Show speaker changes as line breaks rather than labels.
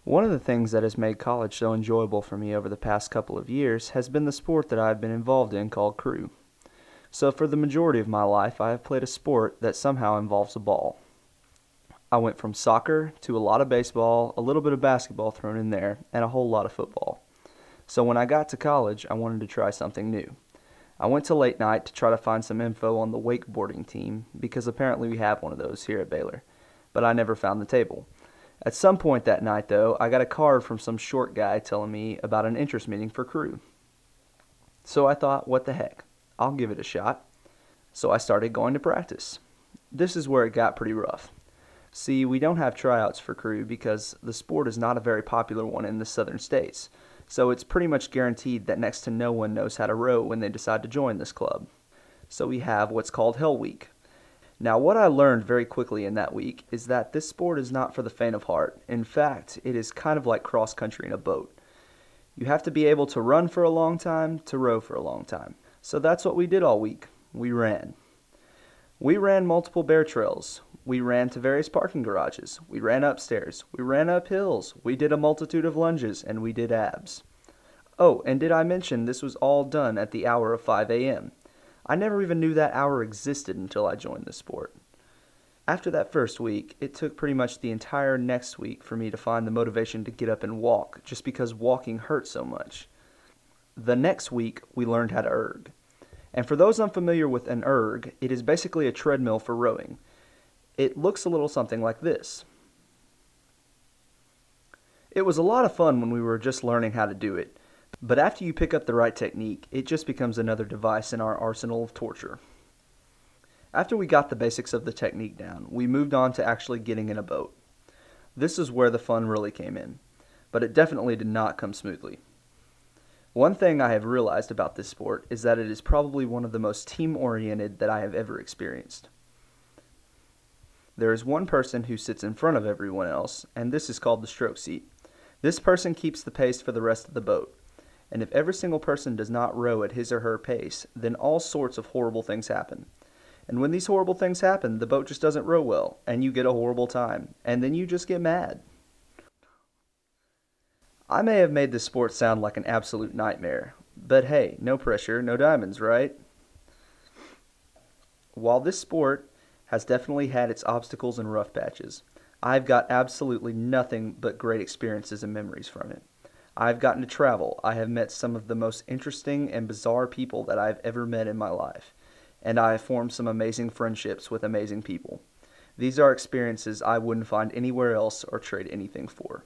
One of the things that has made college so enjoyable for me over the past couple of years has been the sport that I've been involved in called crew. So, for the majority of my life, I have played a sport that somehow involves a ball. I went from soccer to a lot of baseball, a little bit of basketball thrown in there, and a whole lot of football. So, when I got to college, I wanted to try something new. I went to late night to try to find some info on the wakeboarding team because apparently we have one of those here at Baylor, but I never found the table. At some point that night, though, I got a card from some short guy telling me about an interest meeting for crew. So I thought, what the heck? I'll give it a shot. So I started going to practice. This is where it got pretty rough. See, we don't have tryouts for crew because the sport is not a very popular one in the southern states, so it's pretty much guaranteed that next to no one knows how to row when they decide to join this club. So we have what's called Hell Week. Now, what I learned very quickly in that week is that this sport is not for the faint of heart. In fact, it is kind of like cross country in a boat. You have to be able to run for a long time to row for a long time. So that's what we did all week. We ran. We ran multiple bear trails. We ran to various parking garages. We ran upstairs. We ran up hills. We did a multitude of lunges, and we did abs. Oh, and did I mention this was all done at the hour of 5 a.m.? I never even knew that hour existed until I joined the sport. After that first week, it took pretty much the entire next week for me to find the motivation to get up and walk, just because walking hurt so much. The next week, we learned how to erg. And for those unfamiliar with an erg, it is basically a treadmill for rowing. It looks a little something like this. It was a lot of fun when we were just learning how to do it, but after you pick up the right technique, it just becomes another device in our arsenal of torture. After we got the basics of the technique down, we moved on to actually getting in a boat. This is where the fun really came in, but it definitely did not come smoothly. One thing I have realized about this sport is that it is probably one of the most team-oriented that I have ever experienced. There is one person who sits in front of everyone else, and this is called the stroke seat. This person keeps the pace for the rest of the boat. And if every single person does not row at his or her pace, then all sorts of horrible things happen. And when these horrible things happen, the boat just doesn't row well, and you get a horrible time, and then you just get mad. I may have made this sport sound like an absolute nightmare, but hey, no pressure, no diamonds, right? While this sport has definitely had its obstacles and rough patches, I've got absolutely nothing but great experiences and memories from it. I've gotten to travel. I have met some of the most interesting and bizarre people that I've ever met in my life, and I have formed some amazing friendships with amazing people. These are experiences I wouldn't find anywhere else or trade anything for.